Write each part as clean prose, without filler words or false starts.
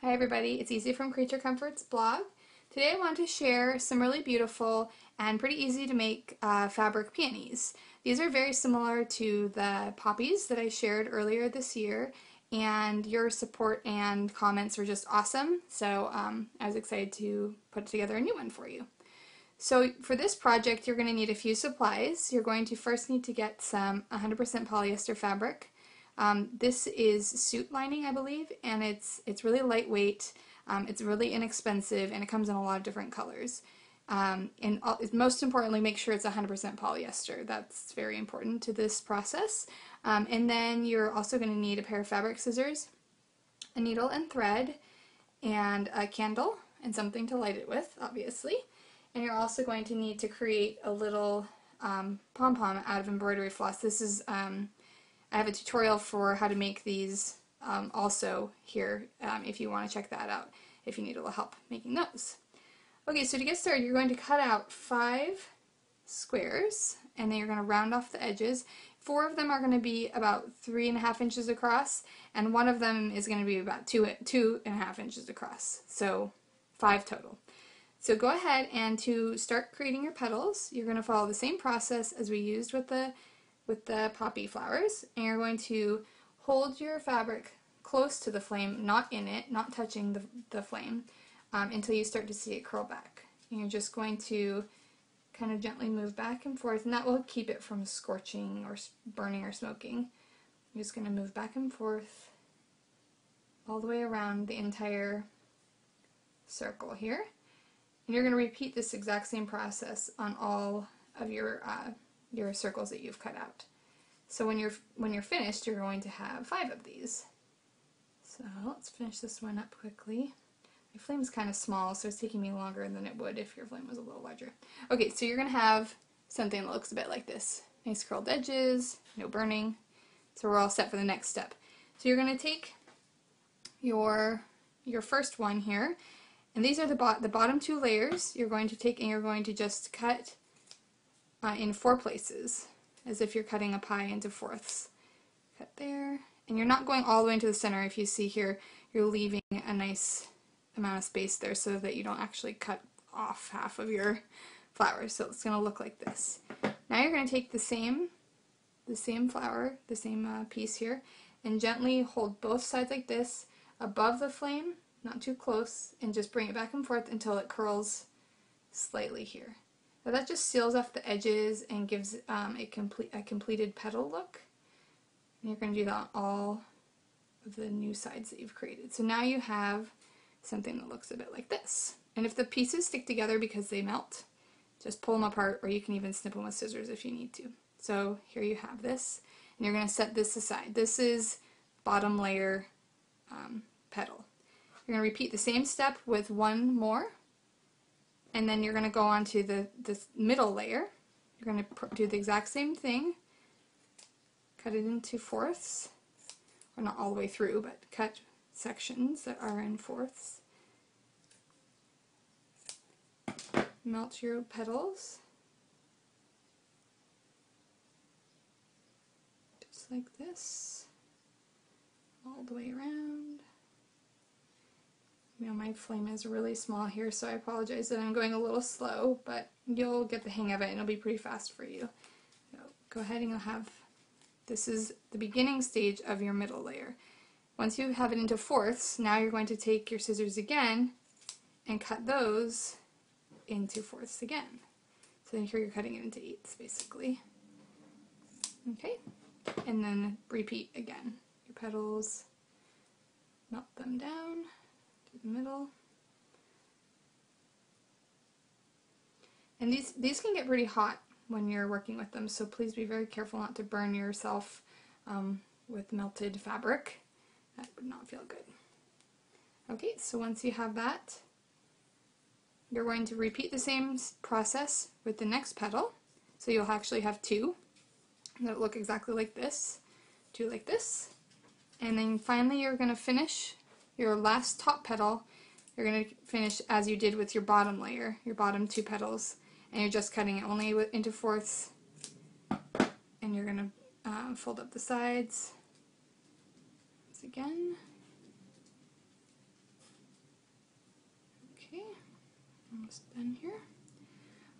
Hi everybody, it's Easy from Creature Comforts blog. Today I want to share some really beautiful and pretty easy to make fabric peonies. These are very similar to the poppies that I shared earlier this year, and your support and comments were just awesome, so I was excited to put together a new one for you. So for this project you're going to need a few supplies. You're going to first need to get some 100% polyester fabric. This is suit lining, I believe, and it's really lightweight, it's really inexpensive, and it comes in a lot of different colors. And most importantly, make sure it's 100% polyester. That's very important to this process. And then you're also going to need a pair of fabric scissors, a needle and thread, and a candle, and something to light it with, obviously. And you're also going to need to create a little pom-pom out of embroidery floss. This is I have a tutorial for how to make these also here if you want to check that out, if you need a little help making those. Okay, so to get started, you're going to cut out 5 squares, and then you're going to round off the edges. 4 of them are going to be about 3.5 inches across, and 1 of them is going to be about 2.5 inches across, so 5 total. So go ahead, and to start creating your petals, you're going to follow the same process as we used with the poppy flowers, and you're going to hold your fabric close to the flame, not in it, not touching the flame, until you start to see it curl back. And you're just going to kind of gently move back and forth, and that will keep it from scorching or burning or smoking. You're just going to move back and forth all the way around the entire circle here. And you're going to repeat this exact same process on all of your circles that you've cut out. So when you're finished, you're going to have 5 of these. So let's finish this one up quickly. My flame is kind of small, so it's taking me longer than it would if your flame was a little larger. Okay, so you're going to have something that looks a bit like this. Nice curled edges, no burning. So we're all set for the next step. So you're going to take your first one here, and these are the bottom 2 layers. You're going to take and you're going to just cut in 4 places, as if you're cutting a pie into fourths. Cut there, and you're not going all the way into the center. If you see here, you're leaving a nice amount of space there so that you don't actually cut off half of your flowers. So it's going to look like this. Now you're going to take the same flower, the same piece here, and gently hold both sides like this above the flame, not too close, and just bring it back and forth until it curls slightly here. Now that just seals off the edges and gives a completed petal look. And you're going to do that on all of the new sides that you've created. So now you have something that looks a bit like this. And if the pieces stick together because they melt, just pull them apart, or you can even snip them with scissors if you need to. So here you have this, and you're going to set this aside. This is bottom layer petal. You're going to repeat the same step with 1 more. And then you're going to go on to the middle layer. You're going to do the exact same thing. Cut it into fourths, or not all the way through, but cut sections that are in fourths. Melt your petals, just like this, all the way around. You know, my flame is really small here, so I apologize that I'm going a little slow, but you'll get the hang of it and it'll be pretty fast for you. So go ahead and you'll have, this is the beginning stage of your middle layer. Once you have it into fourths, now you're going to take your scissors again and cut those into fourths again. So then here you're cutting it into eighths basically. Okay, and then repeat again. Your petals, melt them down the middle. And these can get pretty hot when you're working with them, so please be very careful not to burn yourself with melted fabric. That would not feel good. Okay, so once you have that, you're going to repeat the same process with the next petal. So you'll actually have 2 that look exactly like this, 2 like this, and then finally you're going to finish your last top petal. You're going to finish as you did with your bottom layer, your bottom 2 petals, and you're just cutting it only into fourths, and you're going to fold up the sides once again, Just bend here.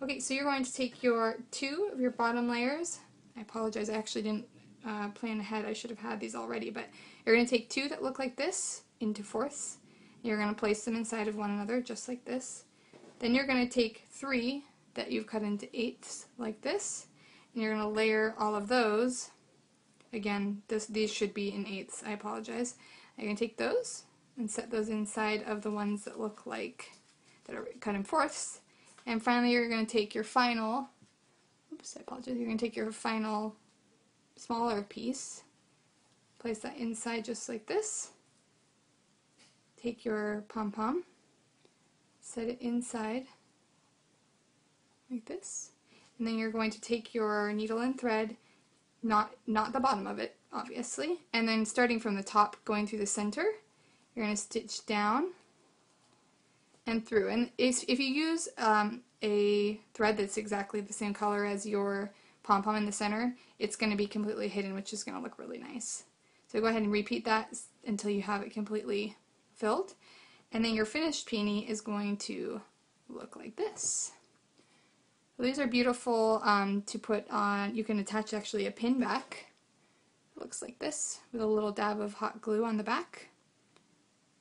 Okay, so you're going to take your 2 of your bottom layers. I apologize, I actually didn't plan ahead. I should have had these already, but you're going to take 2 that look like this into 4ths. You're going to place them inside of one another just like this. Then you're going to take 3 that you've cut into 8ths like this, and you're going to layer all of those. Again, these should be in 8ths, I apologize. You're going to take those and set those inside of the ones that look like, that are cut in 4ths. And finally you're going to take your final, oops, I apologize, you're going to take your final smaller piece, place that inside just like this, take your pom-pom, set it inside like this, and then you're going to take your needle and thread, not the bottom of it, obviously, and then starting from the top, going through the center, you're going to stitch down and through. And if you use a thread that's exactly the same color as your pom-pom in the center, it's going to be completely hidden, which is going to look really nice. So go ahead and repeat that until you have it completely filled. And then your finished peony is going to look like this. So these are beautiful to put on. You can attach actually a pin back. It looks like this with a little dab of hot glue on the back.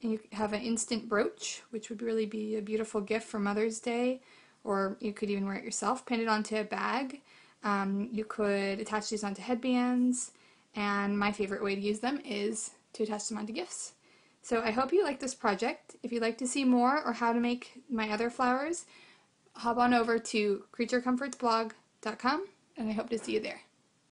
And you have an instant brooch, which would really be a beautiful gift for Mother's Day, or you could even wear it yourself, pin it onto a bag. You could attach these onto headbands, and my favorite way to use them is to attach them onto gifts. So I hope you like this project. If you'd like to see more or how to make my other flowers, hop on over to creaturecomfortsblog.com, and I hope to see you there.